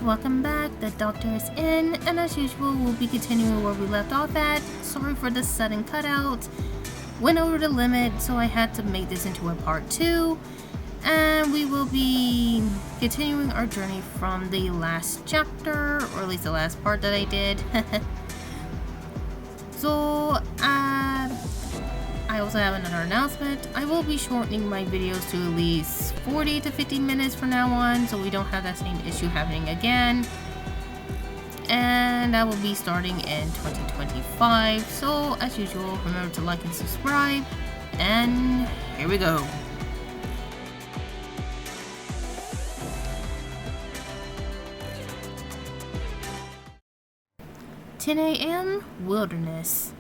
welcome back. The doctor is in, and as usual, we'll be continuing where we left off at. Sorry for the sudden cutout. Went over the limit, so I had to make this into a part 2. And we will be continuing our journey from the last chapter, or at least the last part that I did. So, I also have another announcement. I will be shortening my videos to at least 40 to 50 minutes from now on, so we don't have that same issue happening again. And that will be starting in 2025. So, as usual, remember to like and subscribe. And here we go. "10 a.m. Wilderness.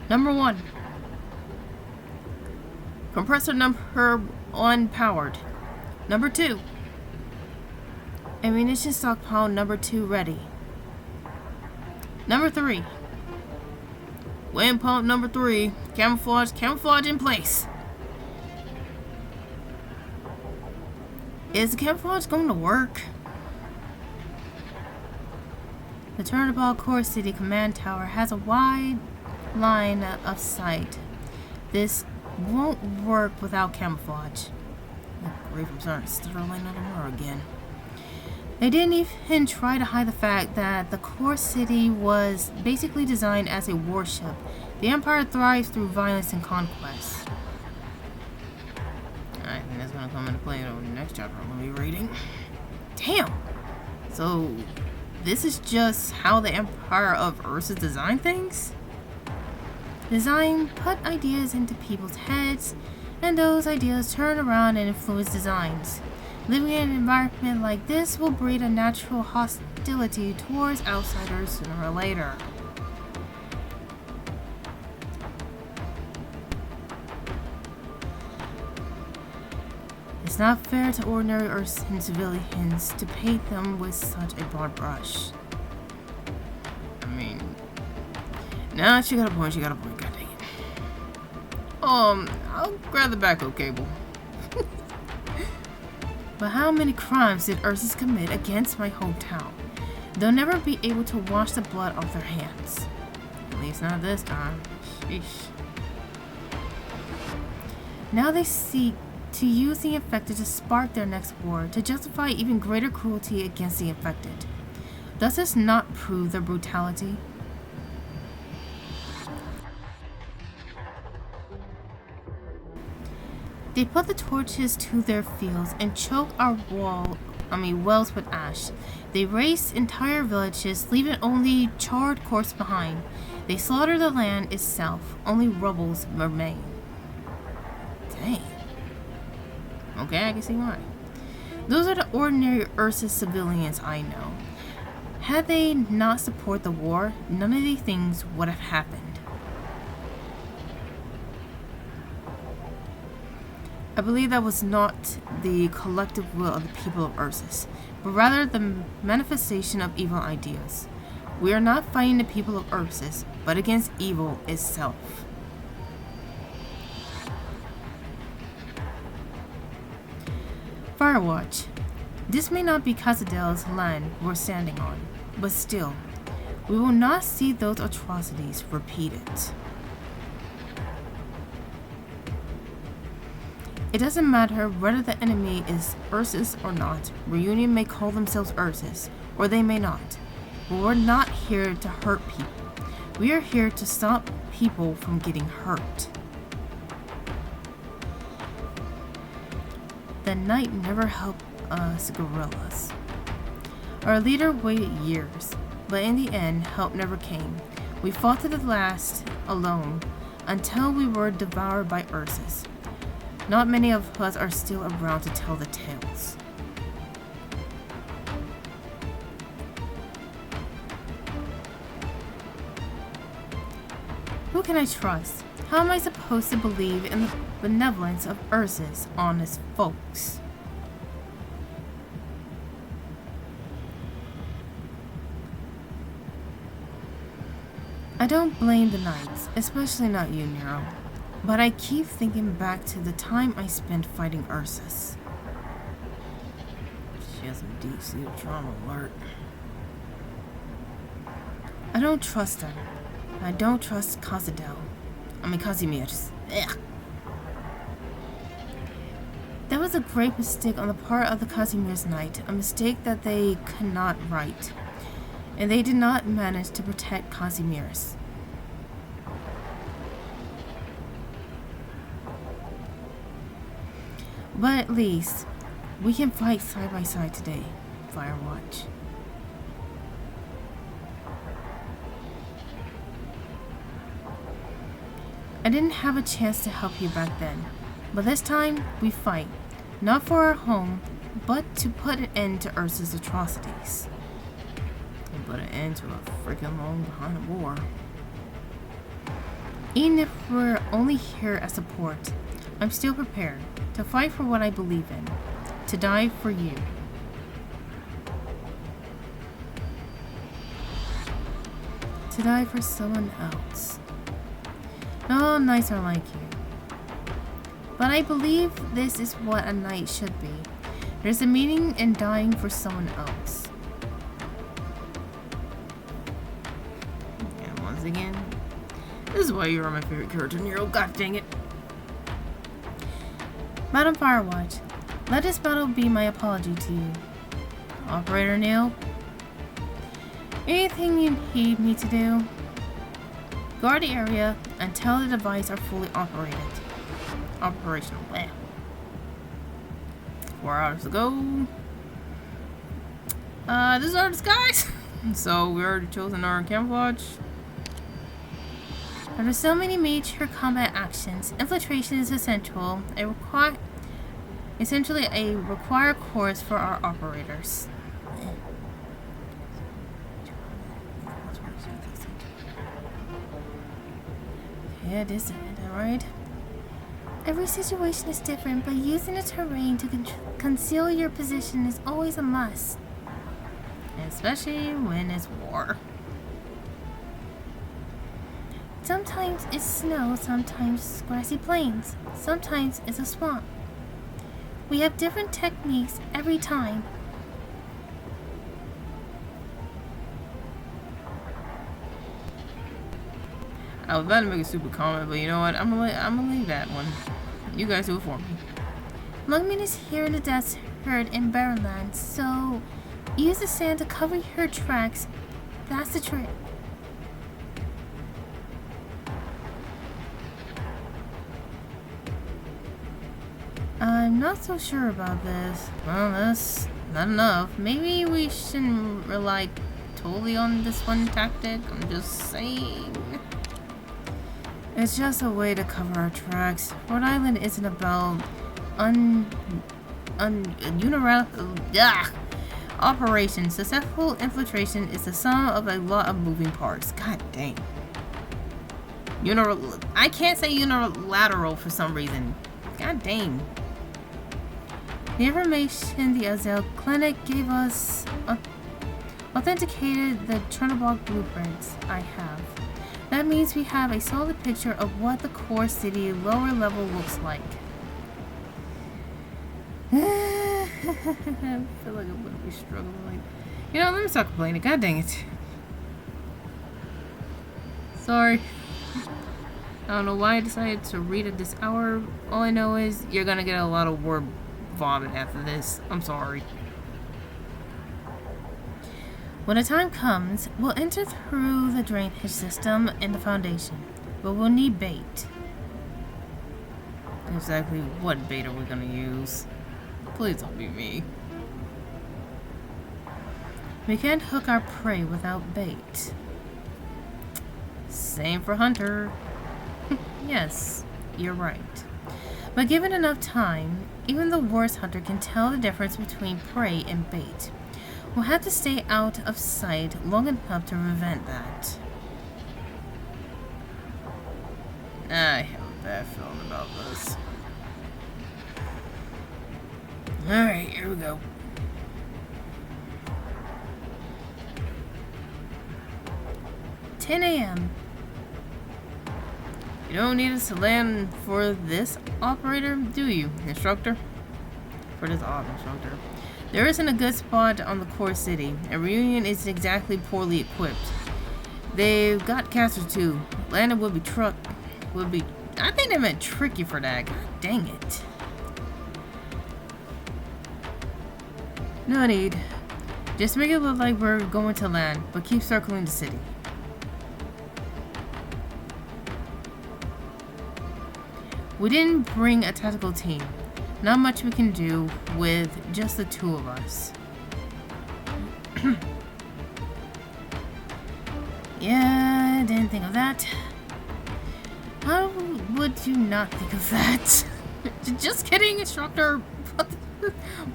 Number 1. Compressor number 1 powered. Number 2. Ammunition stockpile number 2 ready. Number 3. Wind pump number 3. Camouflage in place. Is the camouflage going to work? The Turnabout Core City Command Tower has a wide line of sight. This won't work without camouflage. Great, I'm starting to sterling on tomorrow again. They didn't even try to hide the fact that the core city was basically designed as a warship. The Empire thrives through violence and conquest. I think that's going to come into play in the next chapter I'm going to be reading. Damn! So, this is just how the Empire of Ursus designed things? Design put ideas into people's heads, and those ideas turn around and influence designs. Living in an environment like this will breed a natural hostility towards outsiders sooner or later. It's not fair to ordinary Ursan civilians to paint them with such a broad brush. I mean, nah, she got a point, God dang it. I'll grab the backhoe cable. But how many crimes did Ursus commit against my hometown? They'll never be able to wash the blood off their hands. At least not this time. Sheesh. Now they seek to use the infected to spark their next war, to justify even greater cruelty against the infected. Does this not prove their brutality? They put the torches to their fields and choke our wells with ash. They race entire villages, leaving only charred corpses behind. They slaughter the land itself, only rubbles remain. Dang. Okay, I can see why. Those are the ordinary Ursus civilians I know. Had they not supported the war, none of these things would have happened. I believe that was not the collective will of the people of Ursus, but rather the manifestation of evil ideas. We are not fighting the people of Ursus, but against evil itself. Firewatch. This may not be Casadel's land we're standing on, but still, we will not see those atrocities repeated. It doesn't matter whether the enemy is Ursus or not. Reunion may call themselves Ursus, or they may not. But we're not here to hurt people. We are here to stop people from getting hurt. The night never helped us guerrillas. Our leader waited years, but in the end, help never came. We fought to the last alone, until we were devoured by Ursus. Not many of us are still around to tell the tales. Who can I trust? How am I supposed to believe in the benevolence of Ursus, honest folks? I don't blame the Knights, especially not you, Nero. But I keep thinking back to the time I spent fighting Ursus. That's some deep-seated trauma alert. I don't trust them. I don't trust Casimir. Ugh. That was a great mistake on the part of the Casimir's Knight, a mistake that they could not right. And they did not manage to protect Casimir's. But at least, we can fight side by side today, Firewatch. I didn't have a chance to help you back then, but this time we fight, not for our home, but to put an end to Ursa's atrocities. And put an end to a freaking long behind war. Even if we're only here as support, I'm still prepared to fight for what I believe in, to die for you. To die for someone else. Not all knights are like you. But I believe this is what a knight should be. There's a meaning in dying for someone else. And once again, this is why you are my favorite character, Nero. God dang it. Madam Firewatch, let this battle be my apology to you. Operator Neil, anything you need me to do? Guard the area until the device are fully operational. Well, 4 hours to go. This is our disguise. So we already chosen our camouflage. After so many major combat actions, infiltration is essentially a required course for our operators. Yeah, this is it, alright? Every situation is different, but using the terrain to conceal your position is always a must. Especially when it's war. Sometimes it's snow, sometimes it's grassy plains, sometimes it's a swamp. We have different techniques every time. I was about to make a stupid comment, but you know what? I'm gonna leave that one. You guys do it for me. Lungman is here in the desert in Barrenland, so use the sand to cover your tracks. That's the trick. I'm not so sure about this. Well, that's not enough. Maybe we shouldn't rely totally on this one tactic. I'm just saying. It's just a way to cover our tracks. Rhode Island isn't about unilateral operation. Successful infiltration is the sum of a lot of moving parts. God dang. I can't say unilateral for some reason. God dang. The information the Azel Clinic gave us authenticated the Chernobog blueprints I have. That means we have a solid picture of what the core city lower level looks like. I feel like I'm gonna be struggling. You know, let me stop complaining. God dang it. Sorry. I don't know why I decided to read at this hour. All I know is you're gonna get a lot of word vomit after this. I'm sorry. When the time comes, we'll enter through the drainage system in the foundation, but we'll need bait. Exactly what bait are we gonna use? Please don't be me. We can't hook our prey without bait. Same for Hunter. Yes, you're right. But given enough time, even the worst hunter can tell the difference between prey and bait. We'll have to stay out of sight long enough to prevent that. I have a bad feeling about this. Alright, here we go. "10 a.m. You don't need us to land for this, operator, do you, instructor?" For this instructor. There isn't a good spot on the core city. A reunion isn't exactly poorly equipped. They've got casters too. Landon would be I think they meant tricky for that. God dang it. No need. Just make it look like we're going to land, but keep circling the city. We didn't bring a tactical team. Not much we can do with just the two of us. Yeah, I didn't think of that. How would you not think of that? Just kidding, instructor.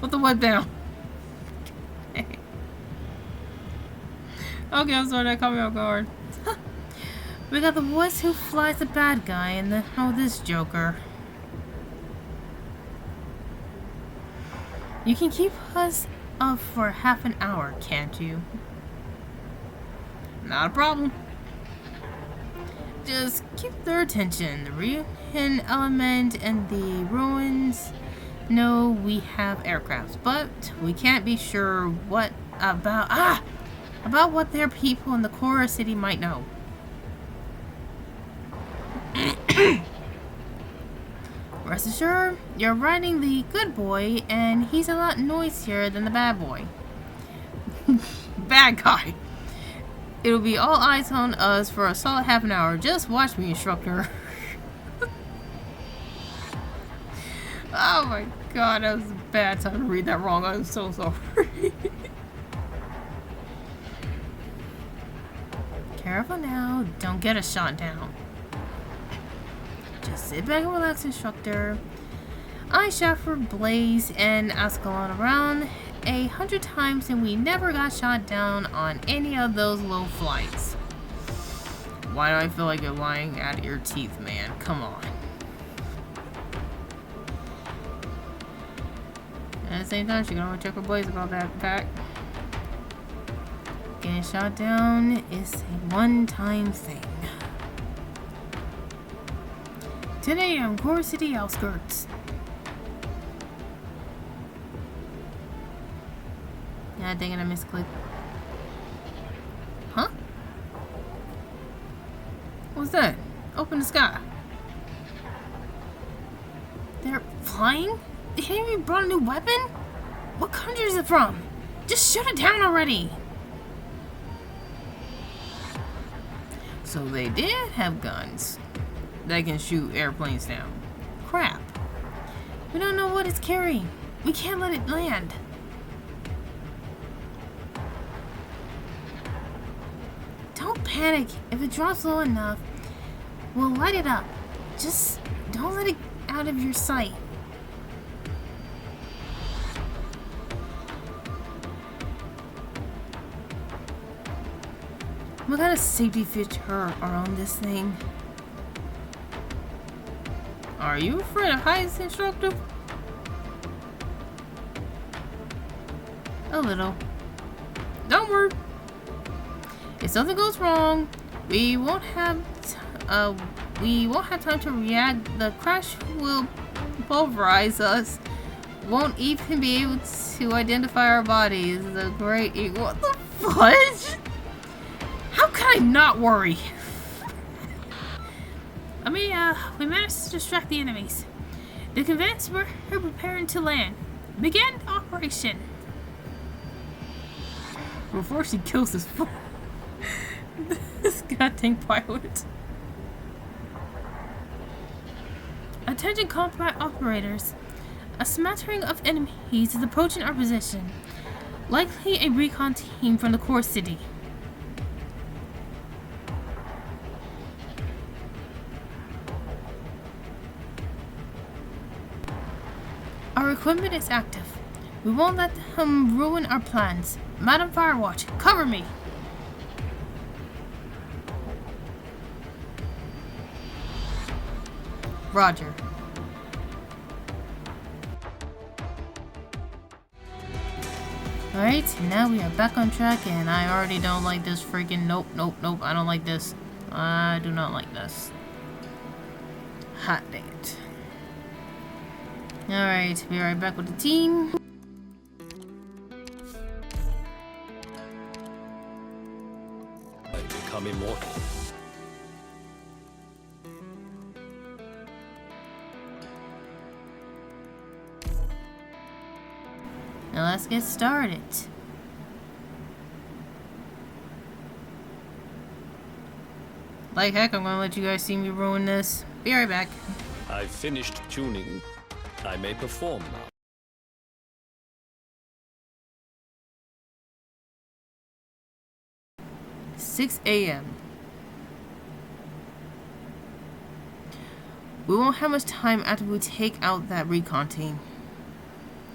Put the whip down. Okay, I'm sorry, that caught me off guard. We got the voice who flies the bad guy and the this joker. You can keep us up for half an hour, can't you? Not a problem. Just keep their attention. The reunion element and the ruins. No, we have aircrafts, but we can't be sure what about what their people in the core city might know. Rest assured, you're riding the good boy, and he's a lot noisier than the bad boy. Bad guy. It'll be all eyes on us for a solid half an hour. Just watch me, instructor. Oh my god, that was a bad time to read that wrong. I'm so sorry. Careful now. Don't get us shot down. Just sit back and relax, instructor. I chauffeured Blaze and Ascalon around 100 times and we never got shot down on any of those low flights. Why do I feel like you're lying out of your teeth, man? Come on. At the same time, she can always check her Blaze about that fact. Getting shot down is a one-time thing. Today on Core City outskirts. Yeah, dang it, I misclicked. Huh? What's that? Open the sky. They're flying? The enemy brought a new weapon? What country is it from? Just shoot it down already. So they did have guns that can shoot airplanes down. Crap. We don't know what it's carrying. We can't let it land. Don't panic. If it drops low enough, we'll light it up. Just don't let it out of your sight. What kind of safety feature are on this thing? Are you afraid of heights, instructor? A little. Don't worry. If something goes wrong, we won't have time to react. The crash will pulverize us. Won't even be able to identify our bodies. The great what the fudge? How can I not worry? We managed to distract the enemies. They're convinced we're preparing to land. Begin operation. Before she kills this goddamn pilot. Attention combat operators. A smattering of enemies is approaching our position. Likely a recon team from the core city. Our equipment is active. We won't let them ruin our plans. Madam Firewatch, cover me! Roger. Alright, now we are back on track and I already don't like this freaking nope, I don't like this. I do not like this. Hot dang it. Alright, be right back with the team. Now let's get started. Like heck, I'm gonna let you guys see me ruin this. Be right back. I've finished tuning. I may perform now. 6 a.m. We won't have much time after we take out that recon team.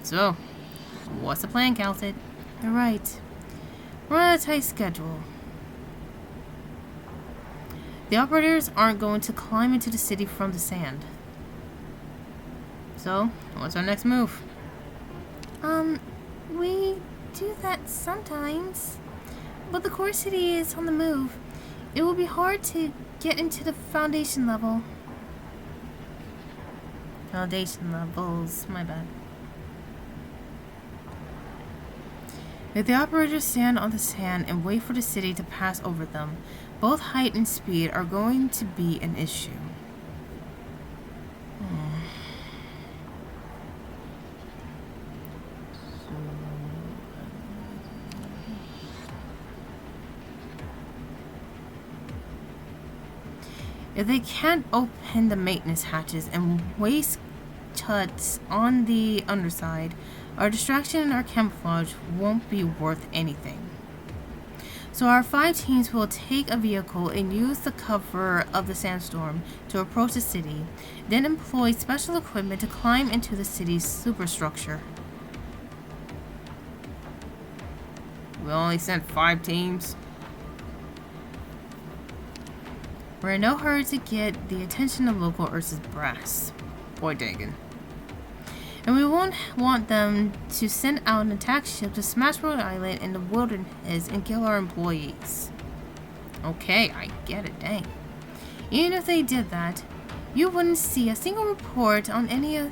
So, what's the plan, Calcid? Alright. We're on a tight schedule. The operators aren't going to climb into the city from the sand. So, what's our next move? We do that sometimes. But the core city is on the move. It will be hard to get into the foundation level. Foundation levels, my bad. If the operators stand on the sand and wait for the city to pass over them, both height and speed are going to be an issue. If they can't open the maintenance hatches and waste chuds on the underside, our distraction and our camouflage won't be worth anything. So our 5 teams will take a vehicle and use the cover of the sandstorm to approach the city, then employ special equipment to climb into the city's superstructure. We only sent 5 teams. We're in no hurry to get the attention of local Ursa's brass. Point taken. And we won't want them to send out an attack ship to smash Rhode Island in the wilderness and kill our employees. Okay, I get it, dang. Even if they did that, you wouldn't see a single report on any of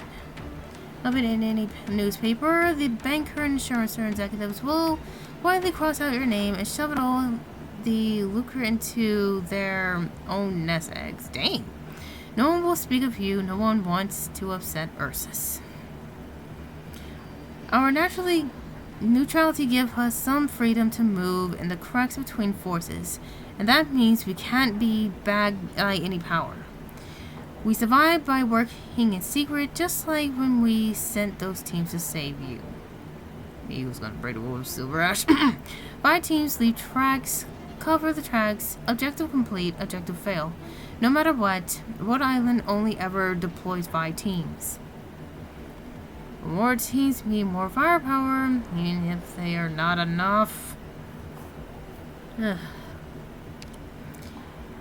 it in any newspaper. The banker and insurance executives will quietly cross out your name and shove it all the lucre into their own nest eggs. Dang. No one will speak of you. No one wants to upset Ursus. Our neutrality gives us some freedom to move in the cracks between forces, and that means we can't be bagged by any power. We survive by working in secret, just like when we sent those teams to save you. He was gonna break the rules of Silver Ash. 5 teams leave tracks, cover the tracks, objective complete, objective fail. No matter what, Rhode Island only ever deploys 5 teams. More teams mean more firepower, even if they are not enough.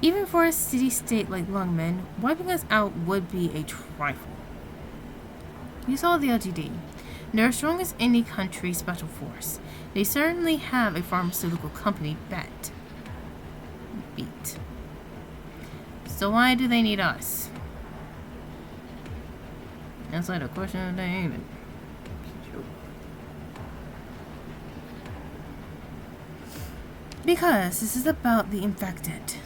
Even for a city-state like Lungmen, wiping us out would be a trifle. You saw the LGD. They're as strong as any country's special force. They certainly have a pharmaceutical company beat. So why do they need us? That's like a question of the day, ain't it? Because this is about the infected.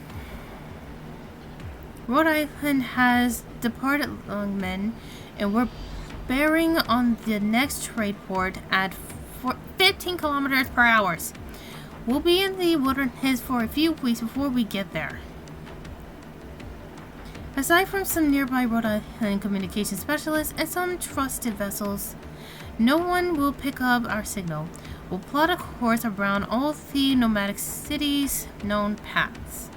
Rhode Island has departed Lungmen, and we're bearing on the next trade port at 15 kilometers per hour. We'll be in the wilderness for a few weeks before we get there. Aside from some nearby Rhode Island communication specialists and some trusted vessels, no one will pick up our signal. We'll plot a course around all the nomadic cities' known paths.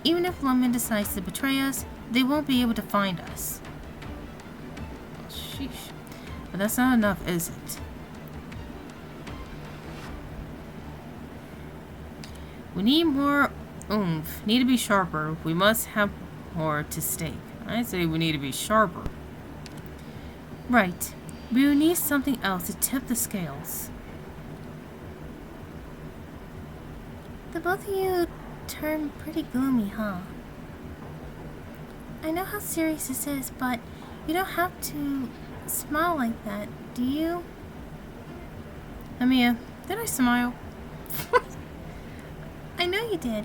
Even if Lungmen decides to betray us, they won't be able to find us. Oh, sheesh. But that's not enough, is it? We need more oomph. Need to be sharper. We must have more to stake. I say we need to be sharper. Right. We will need something else to tip the scales. The both of you turn pretty gloomy, huh? I know how serious this is, but you don't have to smile like that, do you? Amia, did I smile? I know you did.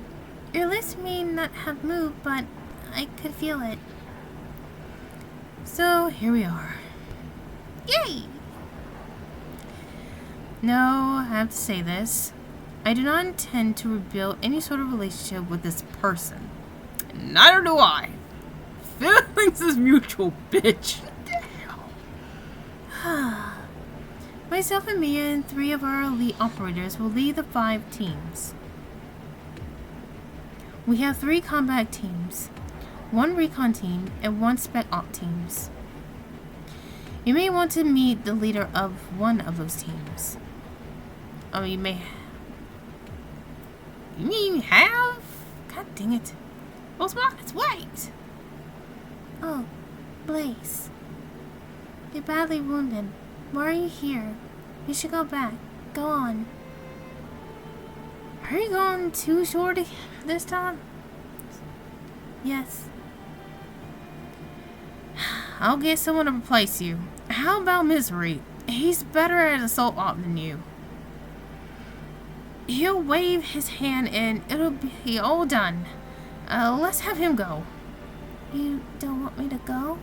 Your lips may not have moved, but I could feel it. So, here we are. Yay! No, I have to say this. I do not intend to rebuild any sort of relationship with this person. Neither do I. Feelings is mutual, bitch. Myself and Mia and 3 of our elite operators will lead the 5 teams. We have 3 combat teams, 1 recon team, and 1 spec op teams. You may want to meet the leader of one of those teams. Oh, you may... You mean have? God dang it. What's wrong? Let's wait. Oh, Blaze. You're badly wounded. Why are you here? You should go back. Go on. Are you going too short this time? Yes. I'll get someone to replace you. How about Misery? He's better at assault op than you. He'll wave his hand and it'll be all done. Let's have him go. You don't want me to go?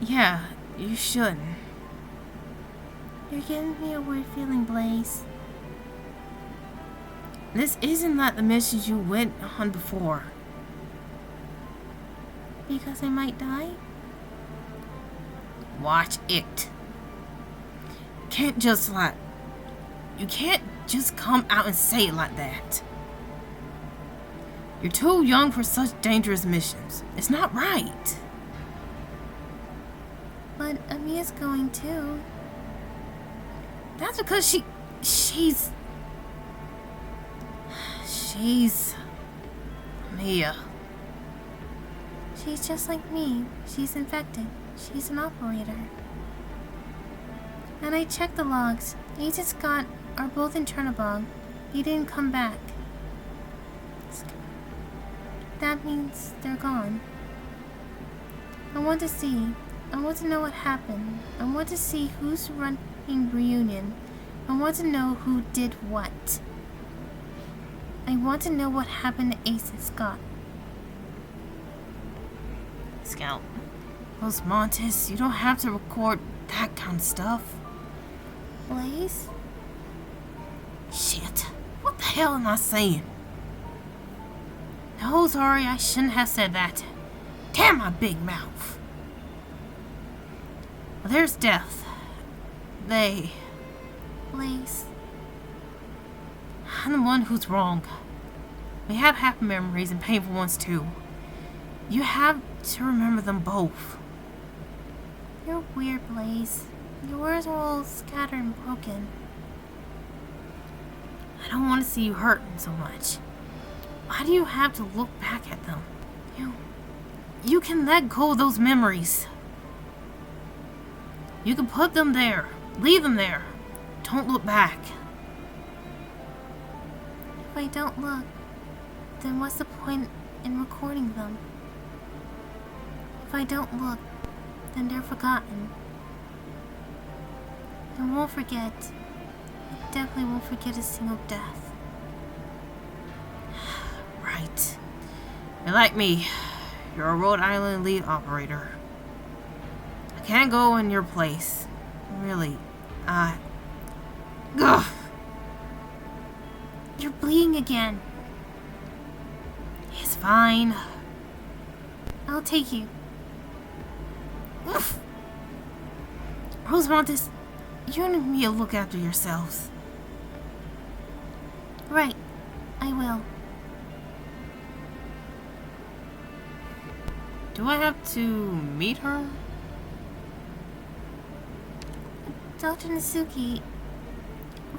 Yeah, you shouldn't. You're giving me a weird feeling, Blaze. This isn't like the missions you went on before. Because I might die? Watch it. You can't just come out and say it like that. You're too young for such dangerous missions. It's not right. But Amia's going too. That's because she's Mia. She's just like me. She's infected. She's an operator. And I checked the logs. Agent Scott are both in Chernobog. He didn't come back. That means they're gone. I want to see. I want to know what happened. I want to see who's running Reunion. I want to know who did what. I want to know what happened to Ace and Scott. Scout. Los Montes, you don't have to record that kind of stuff. Blaze? Shit. What the hell am I saying? No, sorry, I shouldn't have said that. Damn my big mouth. Well, there's Death. Blaze. I'm the one who's wrong. We have happy memories and painful ones too. You have to remember them both. You're weird, Blaze. Your words are all scattered and broken. I don't want to see you hurting so much. Why do you have to look back at them? You can let go of those memories. You can put them there. Leave them there. Don't look back. If I don't look, then what's the point in recording them? If I don't look, then they're forgotten. I won't forget. I definitely won't forget a single death. Right. You're like me. You're a Rhode Island lead operator. I can't go in your place. Really. Ugh. You're bleeding again. It's fine. I'll take you. Oof. Rosemontes, you and Mia look after yourselves. Right. I will. Do I have to meet her? Dr. Nasuki,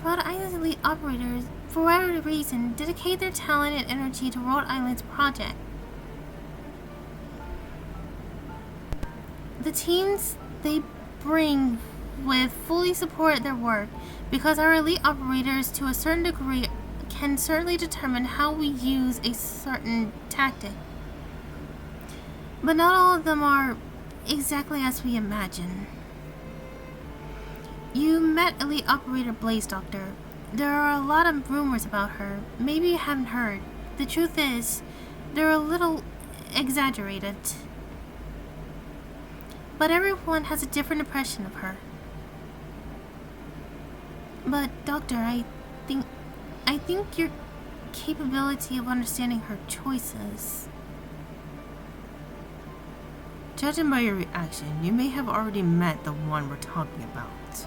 Rhode Island's elite operators, for whatever reason, dedicate their talent and energy to Rhode Island's project. The teams they bring with fully support their work because our elite operators, to a certain degree, can certainly determine how we use a certain tactic. But not all of them are exactly as we imagine. You met elite operator Blaze, Doctor. There are a lot of rumors about her. Maybe you haven't heard. The truth is, they're a little exaggerated. But everyone has a different impression of her. But, Doctor, I think your capability of understanding her choices. Judging by your reaction, you may have already met the one we're talking about.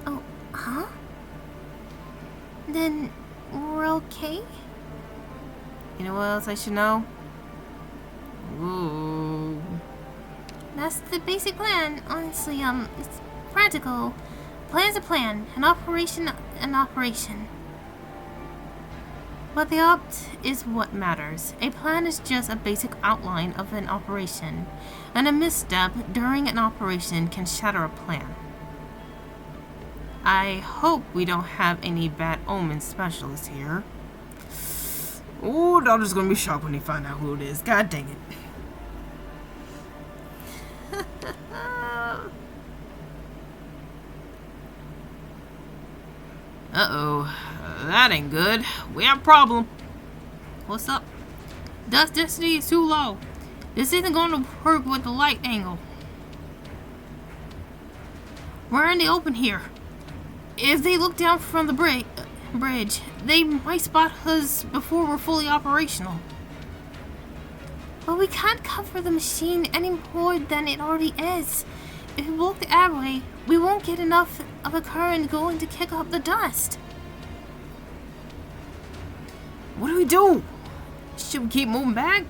Oh, huh? Then we're okay? You know what else I should know? Ooh. That's the basic plan. Honestly, it's practical. Plan's a plan. An operation. But the opt is what matters. A plan is just a basic outline of an operation, and a misstep during an operation can shatter a plan. I hope we don't have any bad omen specialists here. Oh, Doctor's gonna be shocked when he find out who it is. God dang it. Uh-oh. That ain't good. We have a problem. What's up? Dust density is too low. This isn't going to work with the light angle. We're in the open here. If they look down from the bridge, they might spot us before we're fully operational. But we can't cover the machine any more than it already is. If we block the airway, we won't get enough of a current going to kick up the dust. What do we do? Should we keep moving back?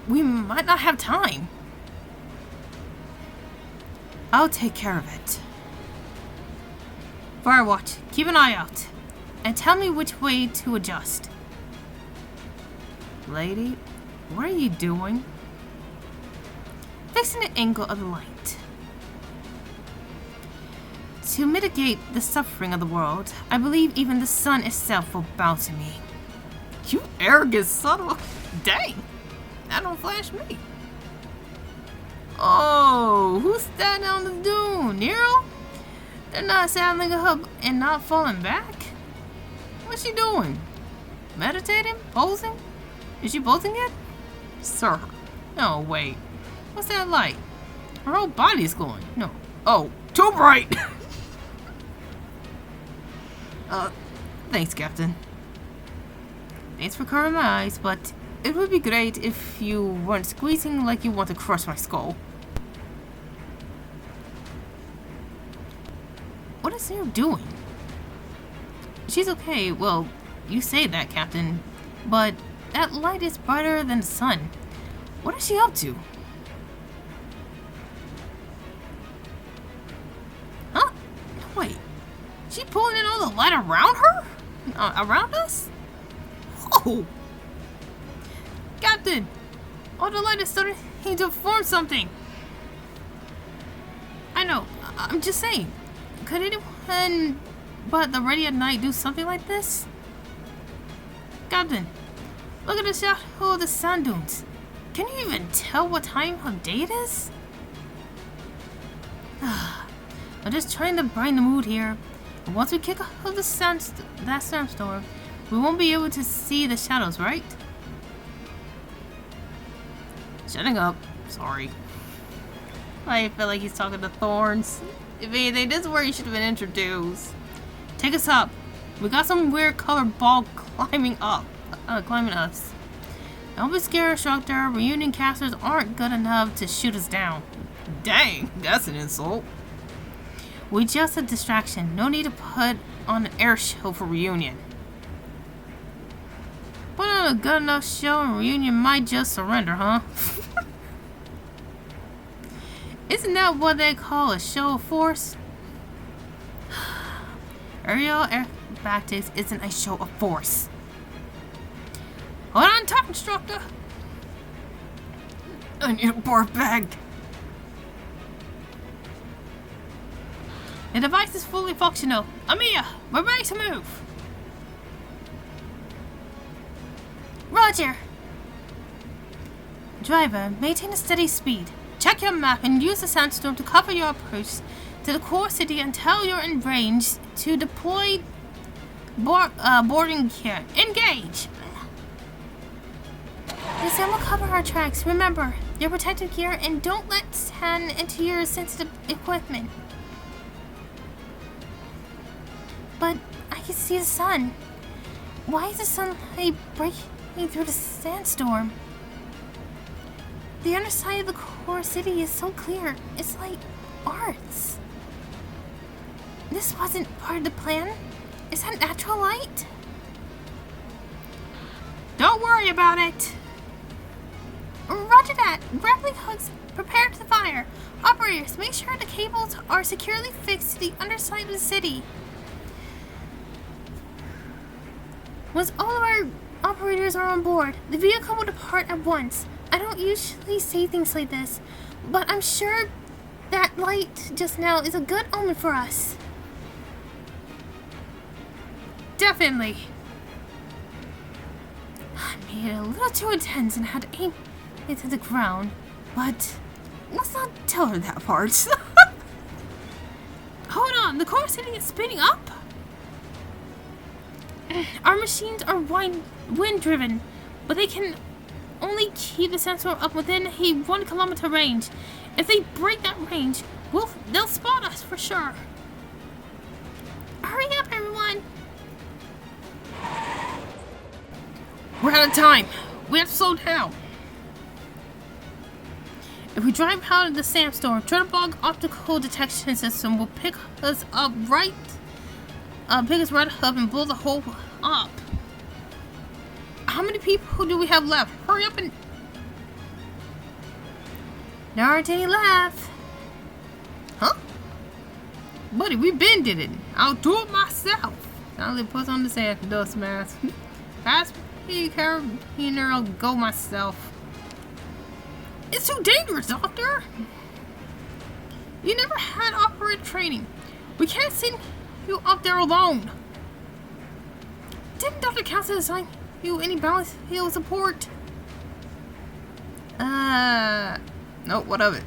We might not have time. I'll take care of it. Firewatch, keep an eye out. And tell me which way to adjust. Lady, what are you doing? Fixing the angle of the light. To mitigate the suffering of the world, I believe even the sun itself will bow to me. You arrogant son of a... Dang! That don't flash me. Oh, who's standing on the dune? Nero? They're not saddling up and not falling back? What's she doing? Meditating? Posing? Is she posing yet? Sir. No, wait. What's that light? Her whole body's glowing. No. Oh, too bright! Thanks, Captain. Thanks for covering my eyes, but it would be great if you weren't squeezing like you want to crush my skull. What is Nero doing? She's okay. Well, you say that, Captain. But that light is brighter than the sun. What is she up to? Huh? Wait. She pulling in all the light around her? Around us? Oh! Captain! All the light is starting to form something. I know. I'm just saying. Could anyone but the Ready at Night do something like this? Captain, look at the shadow of the sand dunes. Can you even tell what time of day it is? I'm just trying to brighten the mood here. And once we kick off that sandstorm, we won't be able to see the shadows, right? Shutting up. Sorry. I feel like he's talking to thorns. If anything, this is where you should have been introduced. Take us up. We got some weird colored ball climbing us. Don't be scared, instructor. Reunion casters aren't good enough to shoot us down. Dang, that's an insult. We just a distraction. No need to put on an air show for Reunion. Put on a good enough show and Reunion might just surrender, huh? Isn't that what they call a show of force? Aerial acrobatics isn't a show of force. Hold on tight, instructor. I need a barf bag. The device is fully functional. Amiya, we're ready to move. Roger. Driver, maintain a steady speed. Check your map and use the sandstorm to cover your approach to the core city until you're in range to deploy boarding gear. Engage! The sun will cover our tracks. Remember, your protective gear and don't let sand into your sensitive equipment. But I can see the sun. Why is the sunlight breaking through the sandstorm? The underside of the core city is so clear. It's like arts. This wasn't part of the plan. Is that natural light? Don't worry about it. Roger that. Grappling hooks prepared to fire. Operators, make sure the cables are securely fixed to the underside of the city. Once all of our operators are on board, the vehicle will depart at once. I don't usually say things like this, but I'm sure that light just now is a good omen for us. Definitely. I made it a little too intense and had to aim it to the ground, but let's not tell her that part. Hold on, the core city is speeding up. Our machines are wind-driven, but they can only keep the sensor up within a 1 kilometer range. If they break that range, they'll spot us for sure. Hurry up, everyone! We're out of time. We have to slow down. If we drive out of the sandstorm, Turtlebug optical detection system will pick us right up and blow the hole up. How many people do we have left? Hurry up and... There aren't any left. Huh? Buddy, we been did it. I'll do it myself. I'll put on the sand dust mask. Pass me, carabiner, I'll go myself. It's too dangerous, Doctor. You never had operator training. We can't send you up there alone. Didn't Dr. Council assign you any balance field support? No, what of it?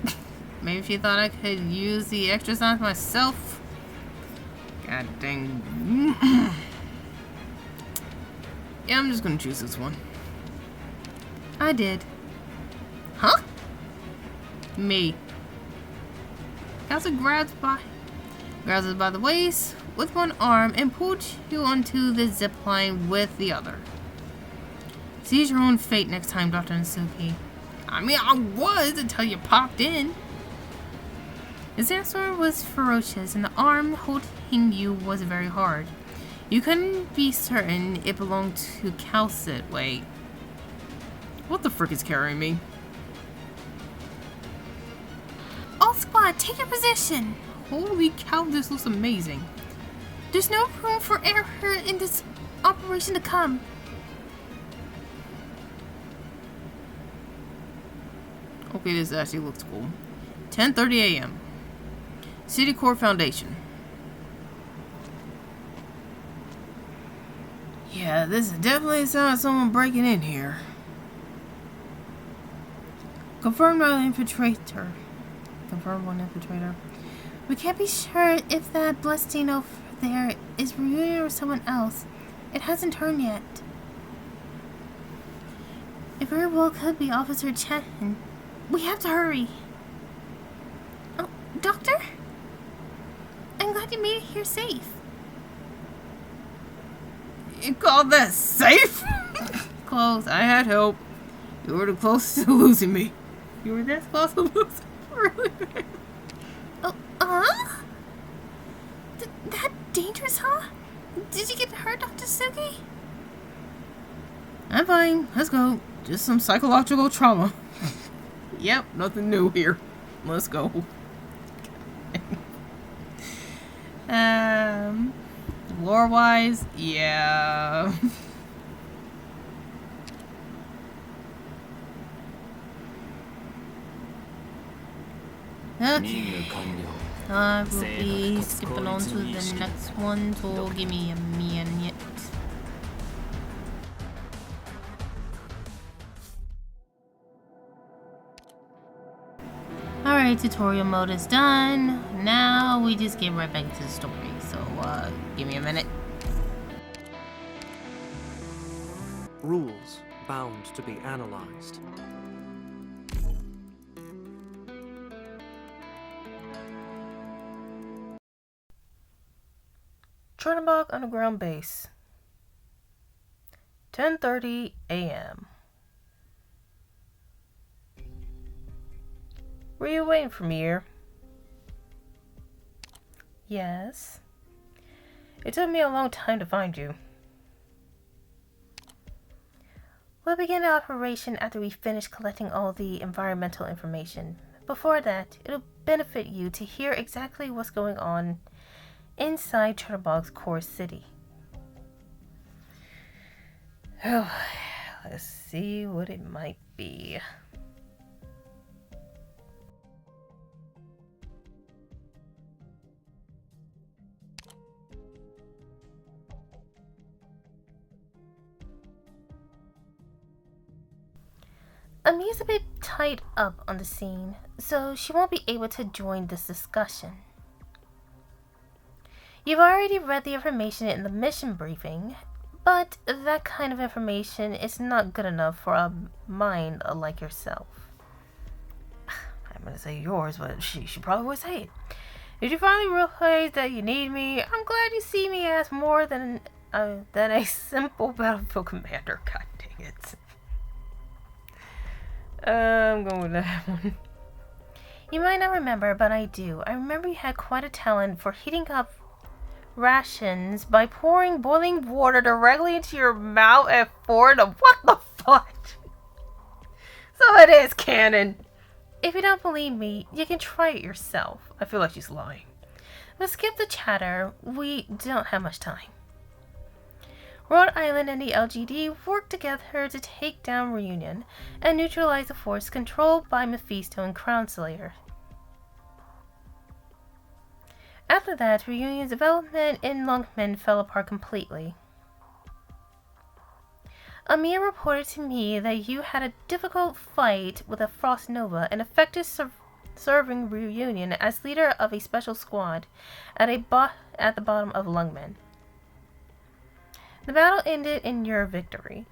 Maybe she thought I could use the exercise myself. God dang. Yeah, I'm just gonna choose this one. I did. Huh? Me. Council grabs us by the waist with one arm and pulls you onto the zip line with the other. Seize your own fate next time, Dr. Nasuki. I mean, I was until you popped in. The sandstorm was ferocious and the arm holding you was very hard. You couldn't be certain it belonged to Calcit. Wait. What the frick is carrying me? All squad, take your position. Holy cow, this looks amazing. There's no room for error in this operation to come. Okay, this actually looks cool. 10:30 a.m. City Core Foundation. Yeah, this definitely sounds like someone breaking in here. Confirmed by the infiltrator. Confirmed one infiltrator. We can't be sure if that bloodstained over there is Ryuya or someone else. It hasn't turned yet. It very well could be Officer Chen. We have to hurry. Oh, Doctor? I'm glad you made it here safe. You call that safe? Close. I had hope. You were the closest to losing me. You were this close to losing me. Really bad. That dangerous, huh? Did you get hurt, Dr. Sugi? I'm fine. Let's go. Just some psychological trauma. Yep, nothing new here. Let's go. Lore-wise, yeah. Okay. I will be skipping on to the next one, so give me a minute. Alright, tutorial mode is done. Now we just get right back into the story. So, give me a minute. Rules bound to be analyzed. Chernobog Underground Base. 10:30 a.m. Were you waiting for me here? Yes. It took me a long time to find you. We'll begin the operation after we finish collecting all the environmental information. Before that, it'll benefit you to hear exactly what's going on inside Chernobog's core city. Oh, let's see what it might be. Amia's a bit tied up on the scene, so she won't be able to join this discussion. You've already read the information in the mission briefing, but that kind of information is not good enough for a mind like yourself. I'm gonna say yours, but she probably would say it. Did you finally realize that you need me? I'm glad you see me as more than a simple battlefield commander. God dang it. I'm going with that one. You might not remember, but I do. I remember you had quite a talent for heating up rations by pouring boiling water directly into your mouth at Ford. What the fuck? So it is canon. If you don't believe me, you can try it yourself. I feel like she's lying. But skip the chatter. We don't have much time. Rhode Island and the LGD worked together to take down Reunion and neutralize the force controlled by Mephisto and Crownslayer. After that, Reunion's development in Lungmen fell apart completely. Amir reported to me that you had a difficult fight with a Frost Nova and effective serving Reunion as leader of a special squad at the bottom of Lungmen. The battle ended in your victory.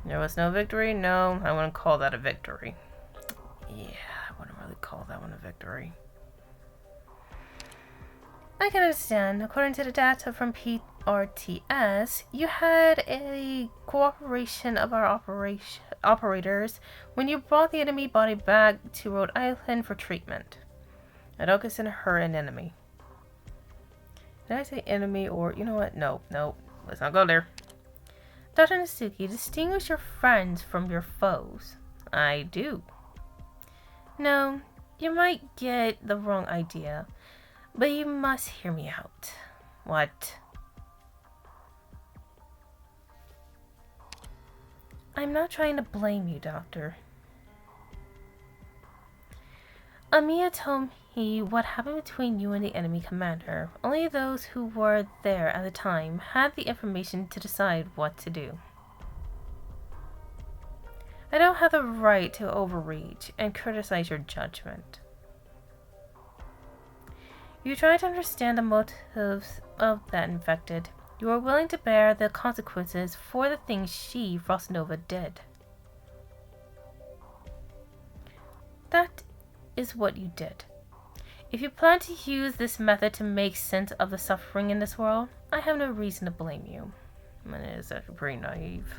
There was no victory? No, I wouldn't call that a victory. Yeah, I wouldn't really call that one a victory. I can understand. According to the data from PRTS, you had a cooperation of our operators when you brought the enemy body back to Rhode Island for treatment. I don't consider her an enemy. Did I say enemy or... You know what? No. Let's not go there. Dr. Natsuki, distinguish your friends from your foes. I do. No, you might get the wrong idea, but you must hear me out. What? I'm not trying to blame you, Doctor. Amiya told me what happened between you and the enemy commander. Only those who were there at the time had the information to decide what to do. I don't have the right to overreach and criticize your judgment. You try to understand the motives of that infected. You are willing to bear the consequences for the things she, Frost Nova, did. That is what you did. If you plan to use this method to make sense of the suffering in this world, I have no reason to blame you. I mean, it is actually pretty naive.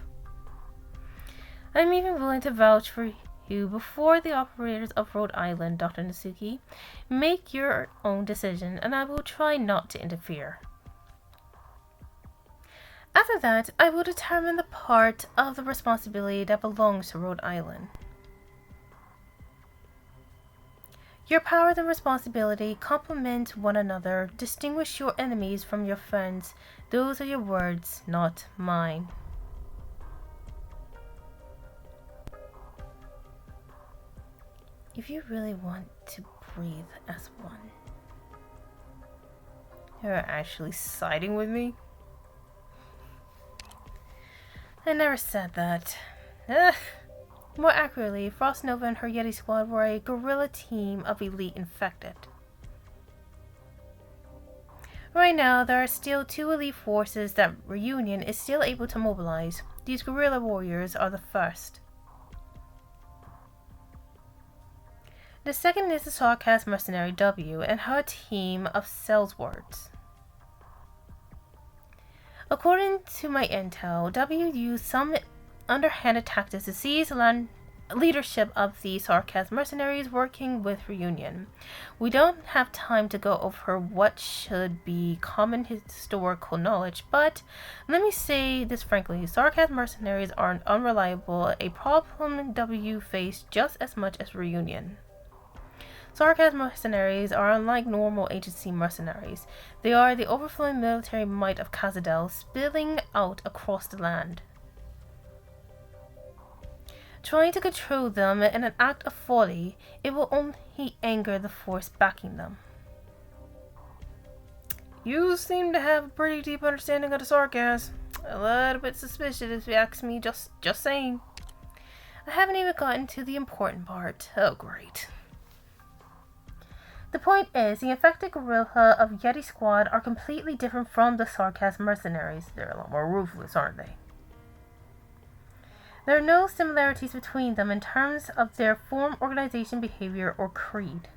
I'm even willing to vouch for you before the operators of Rhode Island, Dr. Natsuki. Make your own decision, and I will try not to interfere. After that, I will determine the part of the responsibility that belongs to Rhode Island. Your power and responsibility complement one another. Distinguish your enemies from your friends. Those are your words, not mine. If you really want to breathe as one, you're actually siding with me? I never said that. More accurately, Frost Nova and her Yeti squad were a guerrilla team of elite infected. Right now, there are still 2 elite forces that Reunion is still able to mobilize. These guerrilla warriors are the first. The second is the Sarcast mercenary W and her team of Sellswords. According to my intel, W used some underhanded tactics to seize leadership of the Sarcast mercenaries working with Reunion. We don't have time to go over what should be common historical knowledge, but let me say this frankly, Sarcast mercenaries are unreliable, a problem W faced just as much as Reunion. Sarcast mercenaries are unlike normal agency mercenaries. They are the overflowing military might of Khazad-dûm spilling out across the land. Trying to control them in an act of folly, it will only anger the force backing them. You seem to have a pretty deep understanding of the Sarcast. A little bit suspicious if you ask me, just saying. I haven't even gotten to the important part. Oh great. The point is, the infected guerrilla of Yeti Squad are completely different from the Sarcast mercenaries. They're a lot more ruthless, aren't they? There are no similarities between them in terms of their form, organization, behavior, or creed.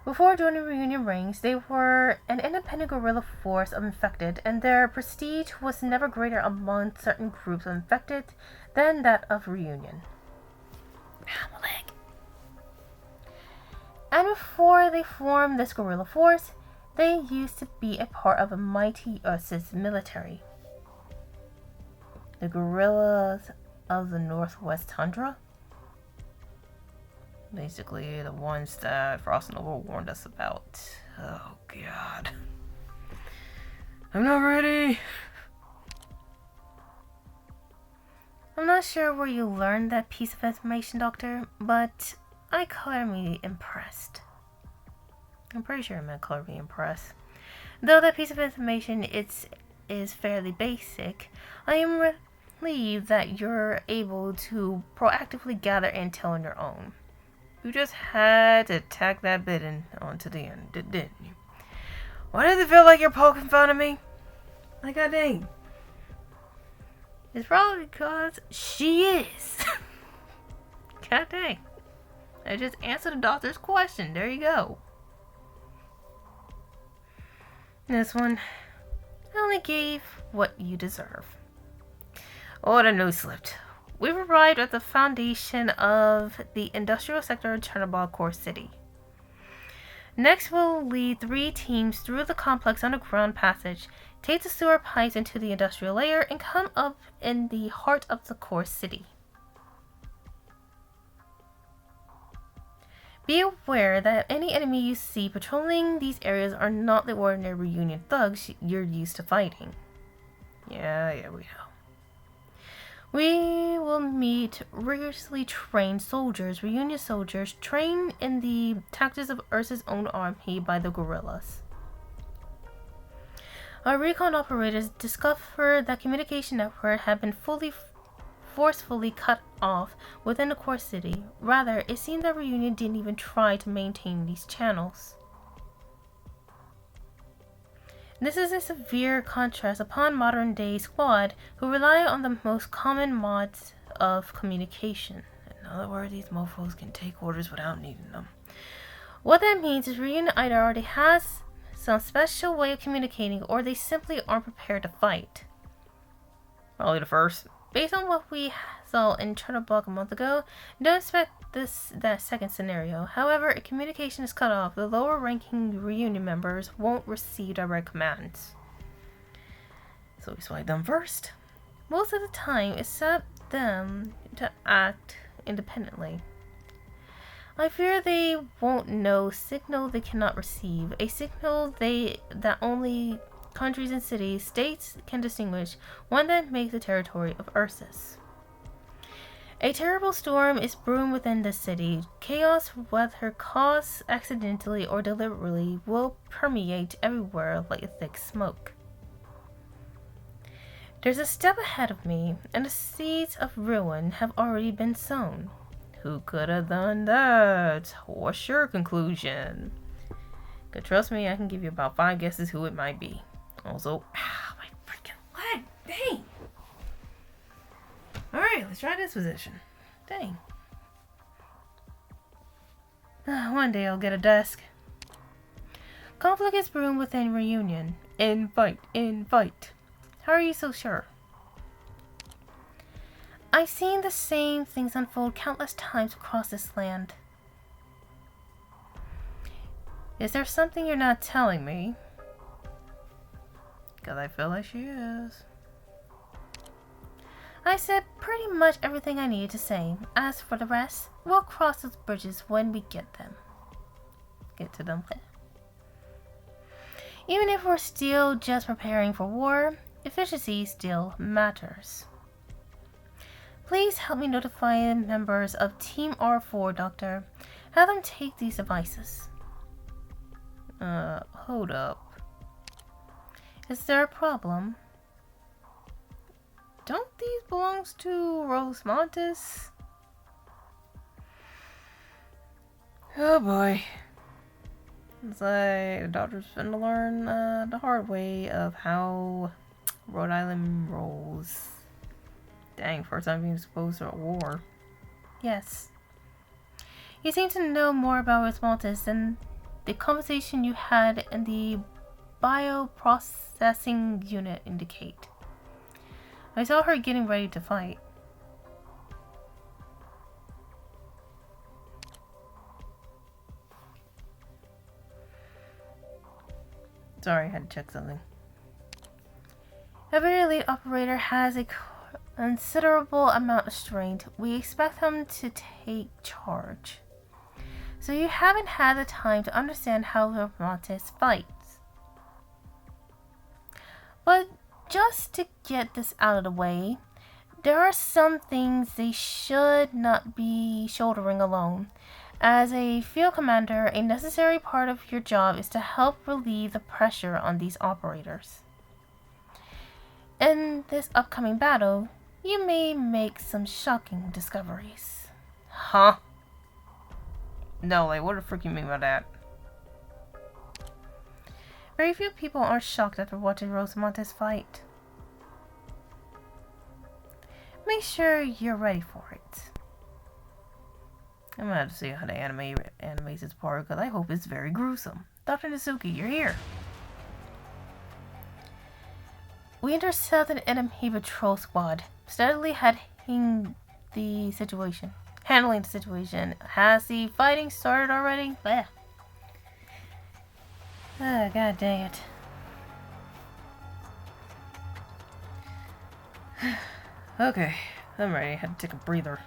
Before joining Reunion ranks, they were an independent guerrilla force of infected, and their prestige was never greater among certain groups of infected than that of Reunion. And before they formed this guerrilla force, they used to be a part of a mighty Ursus military. The guerrillas of the Northwest Tundra? Basically, the ones that Frost Nova warned us about. Oh, God. I'm not ready! I'm not sure where you learned that piece of information, Doctor, but I color me impressed. I'm pretty sure I meant color me impressed. Though that piece of information is fairly basic, I am relieved that you're able to proactively gather intel on your own. You just had to tack that bit in onto the end, didn't you? Why does it feel like you're poking fun at me? Like I dang. It's probably because she is. God dang. I just answered the doctor's question. There you go. This one, I only gave what you deserve. Oh, the news slipped. We've arrived at the foundation of the industrial sector of Chernobyl Core City. Next, we'll lead 3 teams through the complex underground passage, take the sewer pipes into the industrial layer, and come up in the heart of the core city. Be aware that any enemy you see patrolling these areas are not the ordinary Reunion thugs you're used to fighting. Yeah, we know. We will meet rigorously trained soldiers, Reunion soldiers, trained in the tactics of Ursa's own army by the guerrillas. Our recon operators discovered that communication network had been forcefully cut off within the core city. Rather, it seemed that Reunion didn't even try to maintain these channels. This is a severe contrast upon modern-day squad who rely on the most common modes of communication. In other words, these mofos can take orders without needing them. What that means is Reunion either already has some special way of communicating or they simply aren't prepared to fight. Probably the first. Based on what we saw in Chernobyl a month ago, don't expect that second scenario. However, if communication is cut off, the lower-ranking Reunion members won't receive direct commands. So we select them first. Most of the time, it's up to them to act independently. I fear they won't know signal they cannot receive, a signal that only countries and cities, states can distinguish, one that makes the territory of Ursus. A terrible storm is brewing within the city. Chaos, whether caused accidentally or deliberately, will permeate everywhere like a thick smoke. There's a step ahead of me, and the seeds of ruin have already been sown. Who could have done that? What's your conclusion? Good, trust me, I can give you about 5 guesses who it might be. Also, ow, my freaking leg! Dang! Alright, let's try this position. Dang. One day I'll get a desk. Conflict is brewing within reunion. Invite. How are you so sure? I've seen the same things unfold countless times across this land. Is there something you're not telling me? Because I feel like she is. I said pretty much everything I needed to say. As for the rest, we'll cross those bridges when we get them. Get to them. Even if we're still just preparing for war, efficiency still matters. Please help me notify the members of Team R4, Doctor. Have them take these devices. Hold up. Is there a problem? Don't these belong to Rose Montes? Oh boy. It's like the doctor's finna learn the hard way of how Rhode Island rolls. Dang, first time being exposed to a war. Yes. You seem to know more about Rose Montes than the conversation you had in the bioprocessing unit indicate. I saw her getting ready to fight. Sorry, I had to check something. Every elite operator has a considerable amount of strength. We expect them to take charge. So you haven't had the time to understand how the Montes fights. But just to get this out of the way, there are some things they should not be shouldering alone. As a field commander, a necessary part of your job is to help relieve the pressure on these operators. In this upcoming battle, you may make some shocking discoveries. Huh? No, like, what the frick you mean by that? Very few people are shocked after watching Rose Montes fight. Make sure you're ready for it. I'm gonna have to see how the animates this part, because I hope it's very gruesome. Dr. Nasuki, you're here. We intercepted an enemy patrol squad, steadily handling the situation. Has the fighting started already? Blech. Ah, god dang it. Okay, I'm ready. I had to take a breather.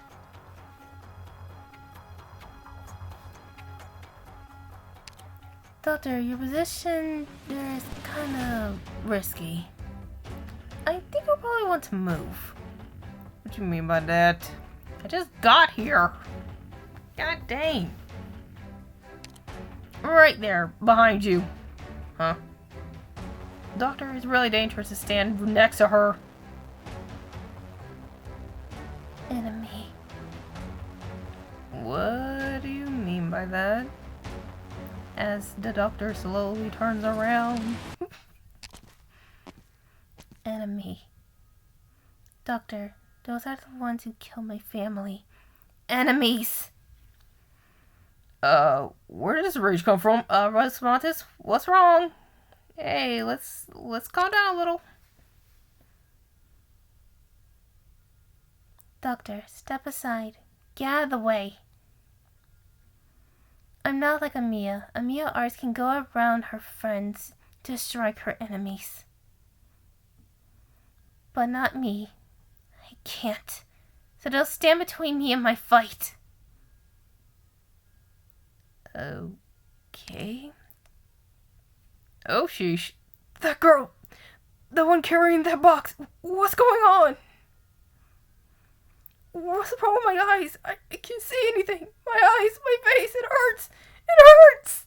Doctor, your position there is kind of risky. I think we'll probably want to move. What you mean by that? I just got here. God dang. Right there, behind you. Huh? Doctor, it's really dangerous to stand next to her. Enemy. What do you mean by that? As the doctor slowly turns around. Enemy. Doctor, those are the ones who killed my family. Enemies! Where did this rage come from? Rose Montes, what's wrong? Hey, let's calm down a little. Doctor, step aside. Get out of the way. I'm not like Amiya. Amiya Arts can go around her friends to strike her enemies. But not me. I can't. So they'll stand between me and my fight. Okay. Oh, sheesh. That girl! The one carrying that box! What's going on? What's the problem with my eyes? I can't see anything. My eyes, my face, it hurts! It hurts!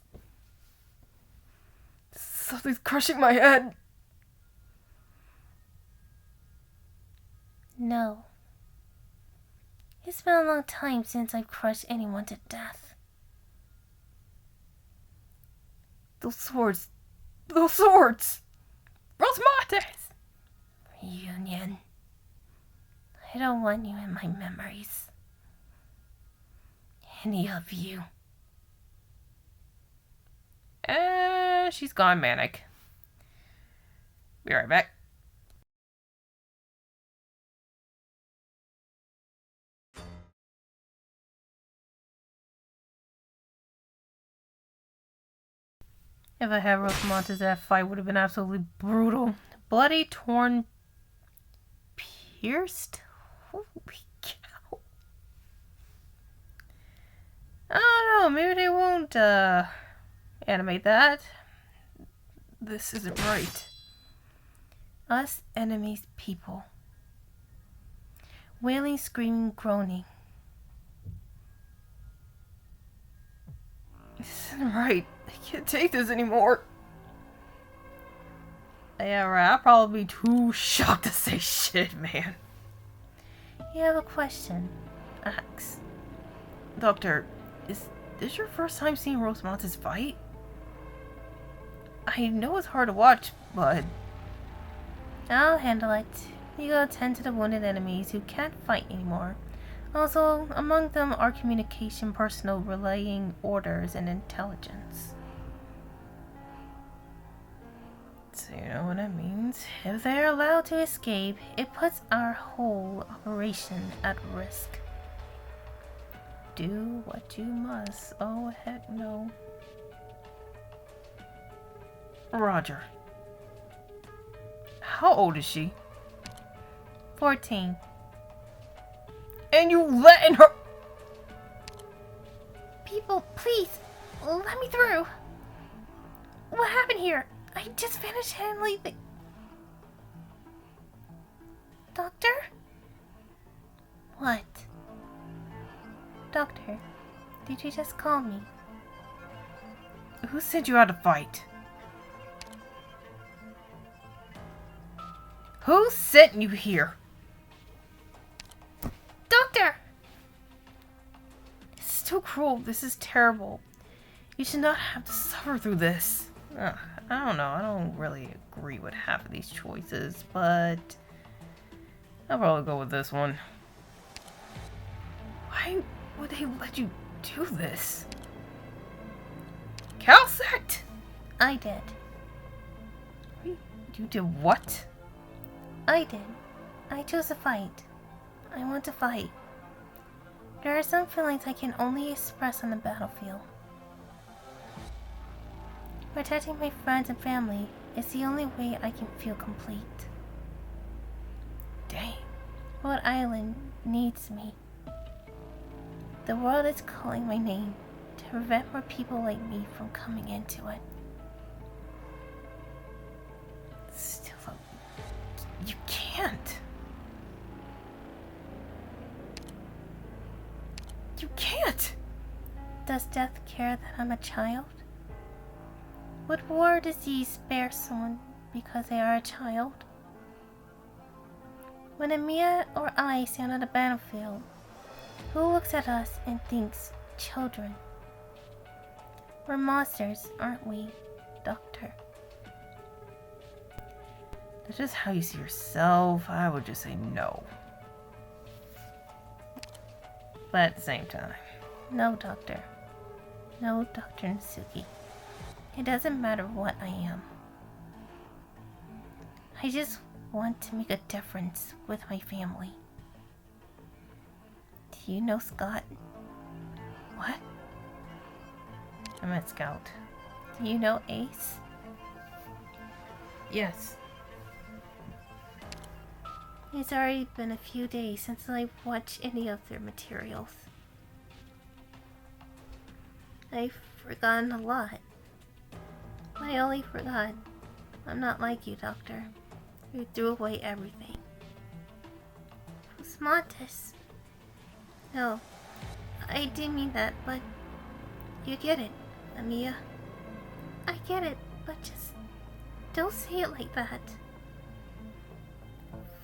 Something's crushing my head. No. It's been a long time since I've crushed anyone to death. Those swords! Those swords! Rosmates! Reunion. I don't want you in my memories. Any of you. She's gone manic. Be right back. If I had Rosamontes, that fight would have been absolutely brutal. Bloody, torn, pierced? Holy cow. I don't know, maybe they won't animate that. This isn't right. Us enemies, people. Wailing, screaming, groaning. This isn't right. I can't take this anymore. Yeah, right. I'll probably be too shocked to say shit, man. You have a question. Axe. Doctor, is this your first time seeing Rosamontes fight? I know it's hard to watch, but... I'll handle it. You go tend to the wounded enemies who can't fight anymore. Also, among them are communication personnel relaying orders and intelligence. So you know what that means? If they're allowed to escape, it puts our whole operation at risk. Do what you must. Oh, heck no. Roger. How old is she? 14. And you letting her... People, please, let me through. What happened here? I just finished handling the... Doctor? What? Doctor, did you just call me? Who sent you out to fight? Who sent you here? Doctor! This is too cruel. This is terrible. You should not have to suffer through this. I don't know. I don't really agree with half of these choices, but I'll probably go with this one. Why would they let you do this? Calsect! I did. You did what? I did. I chose to fight. I want to fight. There are some feelings I can only express on the battlefield. Protecting my friends and family is the only way I can feel complete. Dang. Rhode Island needs me. The world is calling my name to prevent more people like me from coming into it. Still, you can't. You can't. Does death care that I'm a child? Would war or disease spare someone because they are a child? When Amia or I stand on the battlefield, who looks at us and thinks, children? We're monsters, aren't we, Doctor? That's just how you see yourself. I would just say no. But at the same time. No, Doctor. No, Dr. Nasuki. It doesn't matter what I am. I just want to make a difference with my family. Do you know Scott? What? I meant Scout. Do you know Ace? Yes. It's already been a few days since I've watched any of their materials. I've forgotten a lot. I only forgot. I'm not like you, Doctor. You threw away everything. Osmanthus. No, I didn't mean that, but you get it, Amiya. I get it, but just don't say it like that.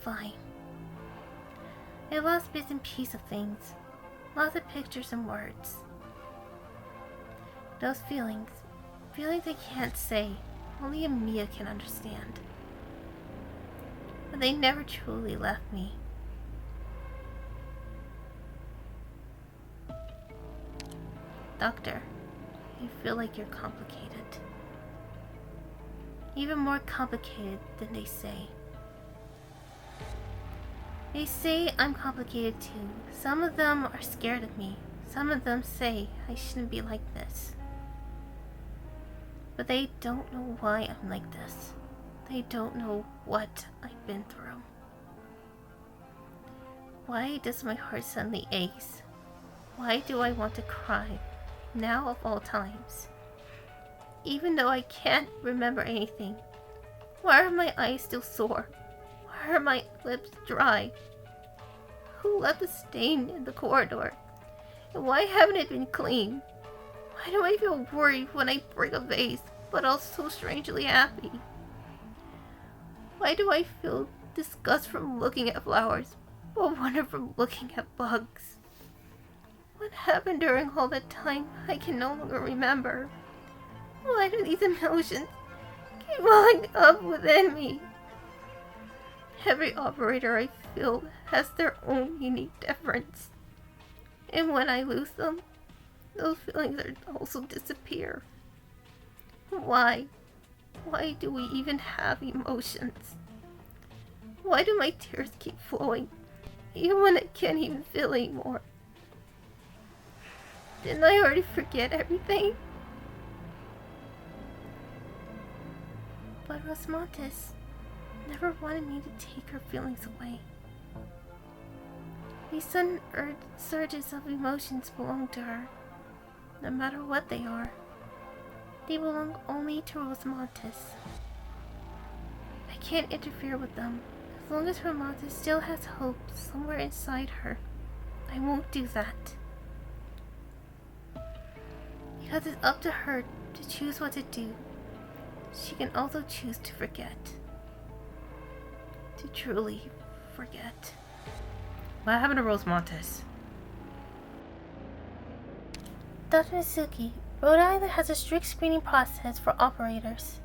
Fine. I lost bits and pieces of things. Lots of pictures and words. Those feelings. Feelings I can't say. Only Amiya can understand. But they never truly left me. Doctor, I feel like you're complicated. Even more complicated than they say. They say I'm complicated too. Some of them are scared of me. Some of them say I shouldn't be like this. But they don't know why I'm like this. They don't know what I've been through. Why does my heart suddenly ache? Why do I want to cry? Now of all times. Even though I can't remember anything. Why are my eyes still sore? Why are my lips dry? Who left a stain in the corridor? And why haven't it been cleaned? Why do I feel worried when I break a vase, but also strangely happy? Why do I feel disgust from looking at flowers, but wonder from looking at bugs? What happened during all that time I can no longer remember? Why do these emotions keep welling up within me? Every operator I feel has their own unique difference. And when I lose them, those feelings also disappear. Why? Why do we even have emotions? Why do my tears keep flowing, even when I can't even feel anymore? Didn't I already forget everything? But Rosmontis never wanted me to take her feelings away. These sudden surges of emotions belong to her, no matter what they are. They belong only to Rosmontis. I can't interfere with them. As long as Rosmontis still has hope somewhere inside her, I won't do that. Because it's up to her to choose what to do. She can also choose to forget. To truly forget. What happened to Rosmontis? Dr. Mizuki, Rhode Island has a strict screening process for operators.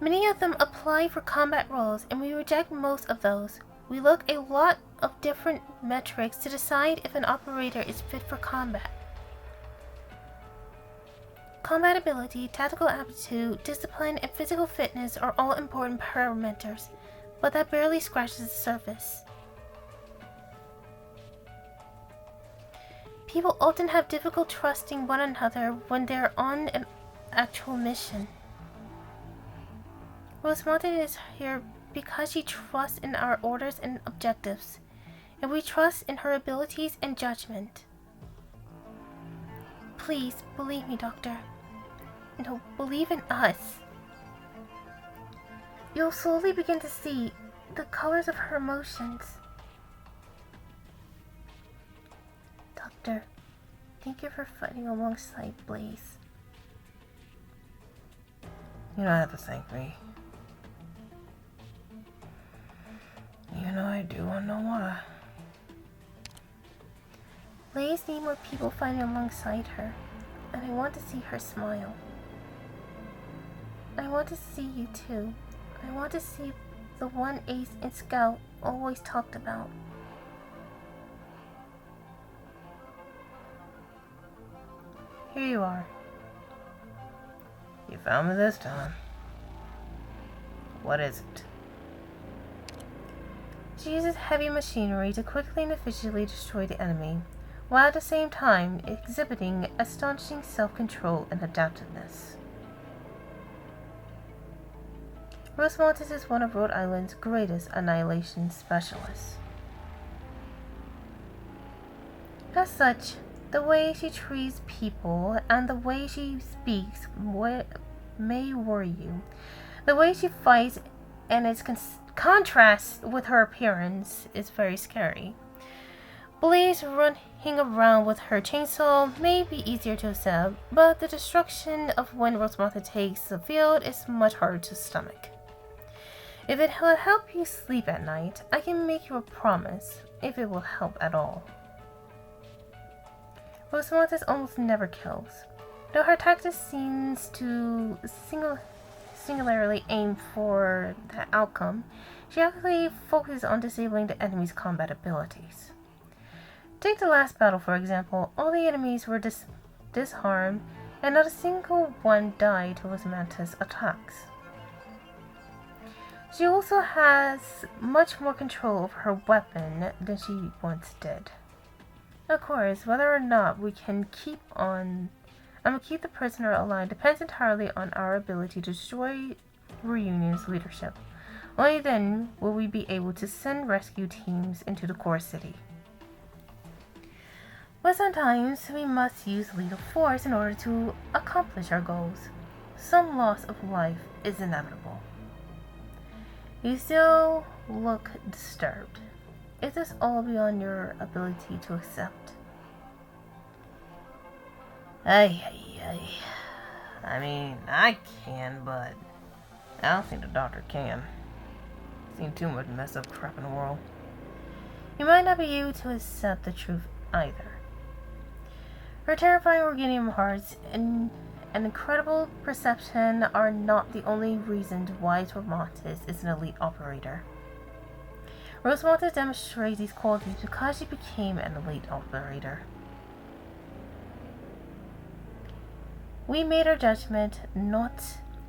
Many of them apply for combat roles, and we reject most of those. We look at a lot of different metrics to decide if an operator is fit for combat. Combat ability, tactical aptitude, discipline, and physical fitness are all important parameters, but that barely scratches the surface. People often have difficulty trusting one another when they're on an actual mission. Rosmontis is here because she trusts in our orders and objectives, and we trust in her abilities and judgment. Please, believe me, Doctor. No, believe in us. You'll slowly begin to see the colors of her emotions. Doctor, thank you for fighting alongside Blaze. You don't have to thank me. You know I do want to know why. Blaze needs more people fighting alongside her, and I want to see her smile. I want to see you too. I want to see the one Ace and Scout always talked about. Here you are. You found me this time. What is it? She uses heavy machinery to quickly and efficiently destroy the enemy, while at the same time exhibiting astonishing self-control and adaptiveness. Rosmontis is one of Rhode Island's greatest annihilation specialists. As such, the way she treats people and the way she speaks may worry you. The way she fights and its contrast with her appearance is very scary. Blaze running around with her chainsaw may be easier to accept, but the destruction of when Rosmontis takes the field is much harder to stomach. If it will help you sleep at night, I can make you a promise, if it will help at all. Rosamontes almost never kills. Though her tactic seems to singularly aim for that outcome, she actually focuses on disabling the enemy's combat abilities. Take the last battle, for example. All the enemies were disarmed, and not a single one died to Rosamontes' attacks. She also has much more control over her weapon than she once did. Of course, whether or not we can keep the prisoner alive depends entirely on our ability to destroy Reunion's leadership. Only then will we be able to send rescue teams into the core city. But sometimes we must use lethal force in order to accomplish our goals. Some loss of life is inevitable. You still look disturbed. Is this all beyond your ability to accept? I mean, I can, but I don't think the doctor can. Seen too much messed up crap in the world. You might not be able to accept the truth either. Her terrifying organium hearts and an incredible perception are not the only reasons why Rosamontes is an elite operator. Rosamontes demonstrates these qualities because she became an elite operator. We made our judgment not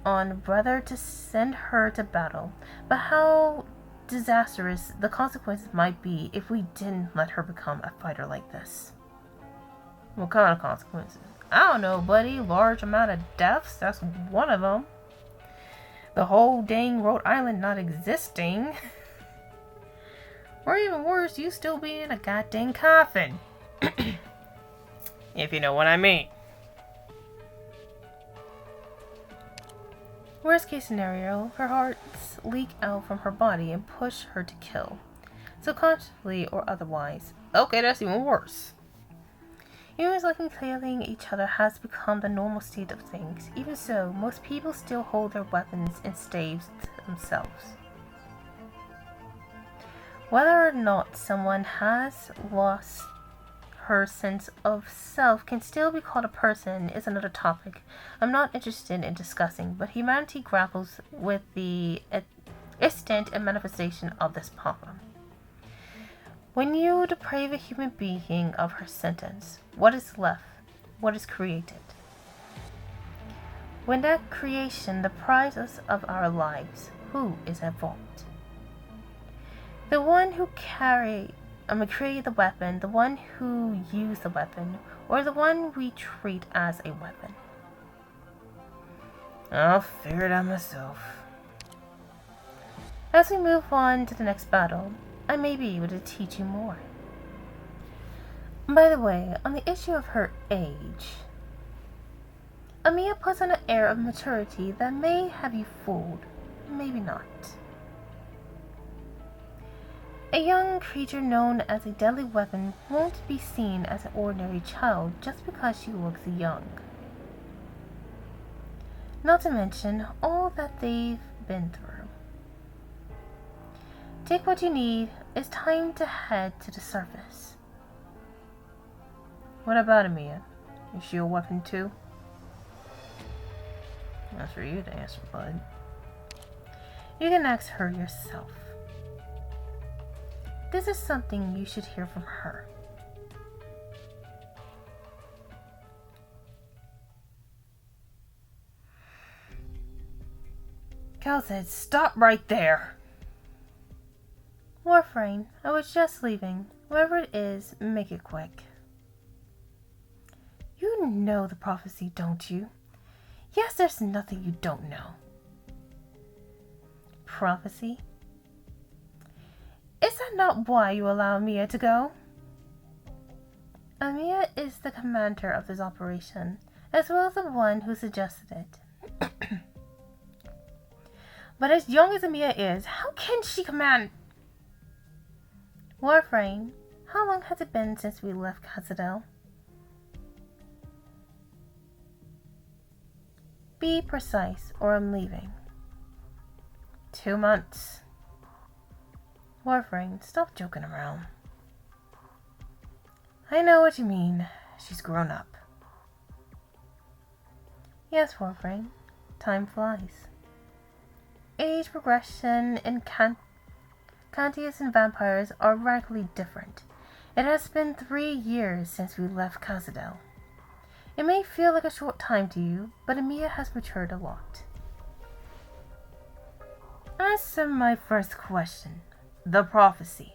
on whether to send her to battle, but how disastrous the consequences might be if we didn't let her become a fighter like this. What kind of consequences? I don't know, buddy. Large amount of deaths? That's one of them. The whole dang Rhode Island not existing. Or even worse, you still being in a goddamn coffin. If you know what I mean. Worst case scenario, her hearts leak out from her body and push her to kill. Subconsciously or otherwise. Okay, that's even worse. Humans liking killing each other has become the normal state of things. Even so, most people still hold their weapons and staves to themselves. Whether or not someone has lost her sense of self can still be called a person is another topic I'm not interested in discussing, but humanity grapples with the extent and manifestation of this problem. When you deprive a human being of her sentence, what is left? What is created? When that creation deprives us of our lives, who is at fault? The one who created the weapon, the one who used the weapon, or the one we treat as a weapon? I'll figure it out myself. As we move on to the next battle, I may be able to teach you more. By the way, on the issue of her age, Amiya puts on an air of maturity that may have you fooled, maybe not. A young creature known as a deadly weapon won't be seen as an ordinary child just because she looks young. Not to mention all that they've been through. Take what you need. It's time to head to the surface. What about Amiya? Is she a weapon too? That's for you to answer, bud. You can ask her yourself. This is something you should hear from her. Cal said, "Stop right there." Warframe, I was just leaving. Whoever it is, make it quick. You know the prophecy, don't you? Yes, there's nothing you don't know. Prophecy? Is that not why you allow Amiya to go? Amiya is the commander of this operation, as well as the one who suggested it. But as young as Amiya is, how can she command? Warframe, how long has it been since we left Cazadel? Be precise, or I'm leaving. 2 months. Warframe, stop joking around. I know what you mean. She's grown up. Yes, Warframe. Time flies. Age progression in Cantius and vampires are radically different. It has been 3 years since we left Cazadel. It may feel like a short time to you, but Emilia has matured a lot. Answer my first question. The prophecy.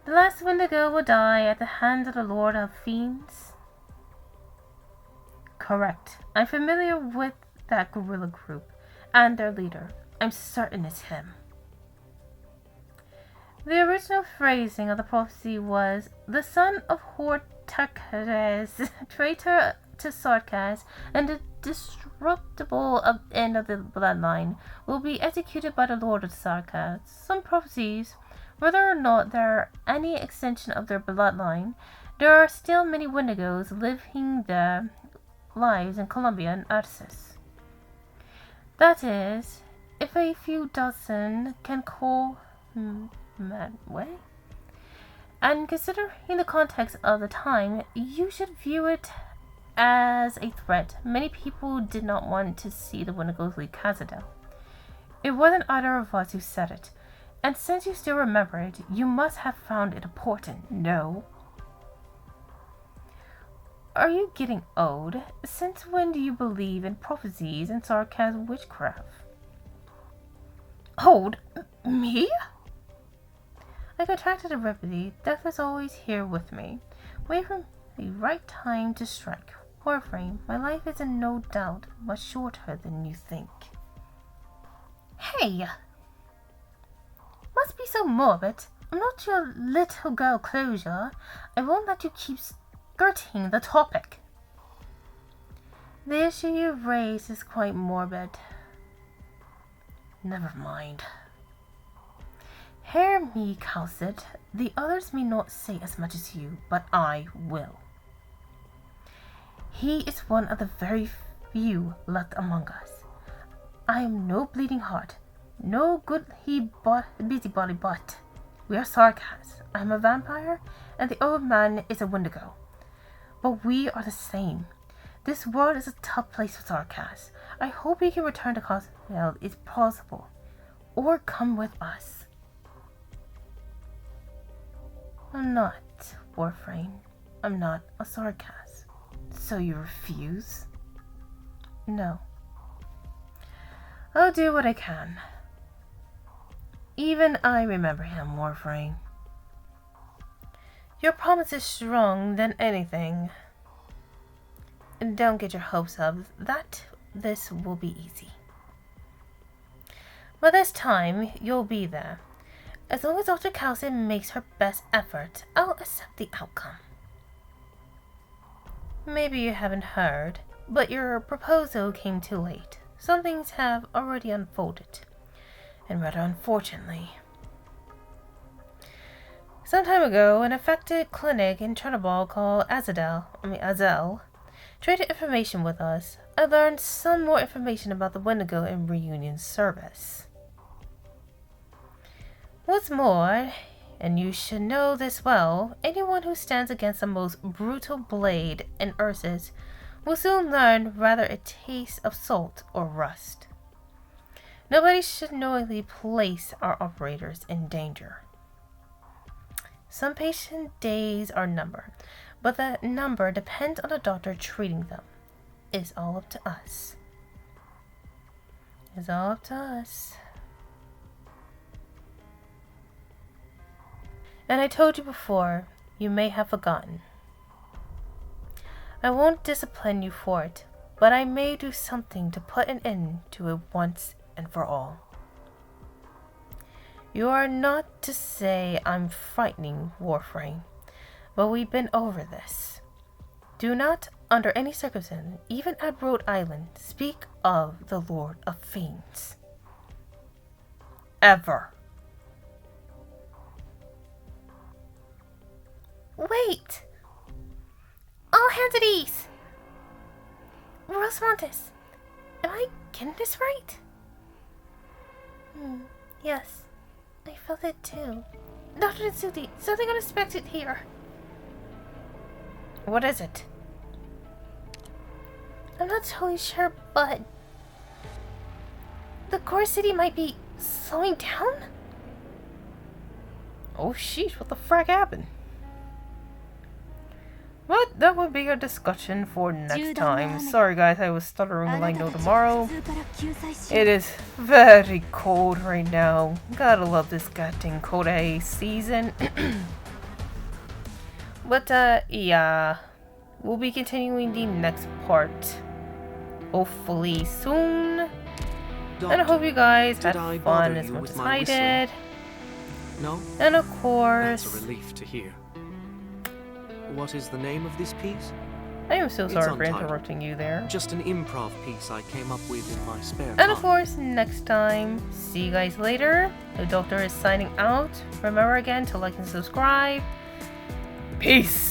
The last Wendigo will die at the hands of the Lord of Fiends? Correct. I'm familiar with that guerrilla group and their leader. I'm certain it's him. The original phrasing of the prophecy was, the son of Hortacares, traitor to Sarkas, and the disruptible end of the bloodline, will be executed by the Lord of Sarkas. Some prophecies, whether or not they're any extension of their bloodline, there are still many Wendigos living their lives in Columbia and Ursus. That is, if a few dozen can call mad way. And considering the context of the time, you should view it as a threat. Many people did not want to see the Wendigos leave Cazadel. It wasn't either of us who said it, and since you still remember it, you must have found it important, no? Are you getting old? Since when do you believe in prophecies and sarcasm witchcraft? Old? Me? I contracted a remedy. Death is always here with me, waiting for the right time to strike. Warframe, my life is in no doubt much shorter than you think. Hey! Must be so morbid. I'm not your little girl closure. I won't let you keep skirting the topic. The issue you've raised is quite morbid. Never mind. Hear me, Calcid. The others may not say as much as you, but I will. He is one of the very few left among us. I am no bleeding heart, no good busybody, but we are Sarkas. I am a vampire, and the old man is a Wendigo. But we are the same. This world is a tough place for Sarkas. I hope he can return to Cosmel if possible, or come with us. I'm not, Warframe. I'm not a Sarkas. So you refuse? No. I'll do what I can. Even I remember him, Warframe. Your promise is strong than anything. And don't get your hopes up that this will be easy. But this time, you'll be there. As long as Dr. Calcin makes her best effort, I'll accept the outcome. Maybe you haven't heard, but your proposal came too late. Some things have already unfolded, and rather unfortunately. Some time ago, an affected clinic in Chernobyl called Azel traded information with us. I learned some more information about the Wendigo and Reunion service. What's more, and you should know this well, anyone who stands against the most brutal blade in Ursus will soon learn rather a taste of salt or rust. Nobody should knowingly place our operators in danger. Some patient days are numbered, but that number depends on the doctor treating them. It's all up to us. It's all up to us. And I told you before, you may have forgotten. I won't discipline you for it, but I may do something to put an end to it once and for all. You are not to say I'm frightening, Warframe, but we've been over this. Do not, under any circumstance, even at Rhode Island, speak of the Lord of Fiends. Ever. Wait! All hands at ease! Rosmontes, am I getting this right? Yes, I felt it too. Dr. Natsuki, something unexpected here. What is it? I'm not totally sure, but the core city might be slowing down? Oh sheesh, what the frack happened? But that would be a discussion for next time. Sorry guys, I was stuttering like no tomorrow. It is very cold right now. Gotta love this goddamn Kodae season. But yeah, we'll be continuing the next part hopefully soon. Doctor, And I hope you guys did had I fun bother as you much with as my I whistle? did. No? And of That's a course, relief to hear. What is the name of this piece? I am so It's sorry for untitled. interrupting you there. Just an improv piece I came up with in my spare time. And of course, next time, see you guys later. The doctor is signing out. Remember again to like and subscribe. Peace!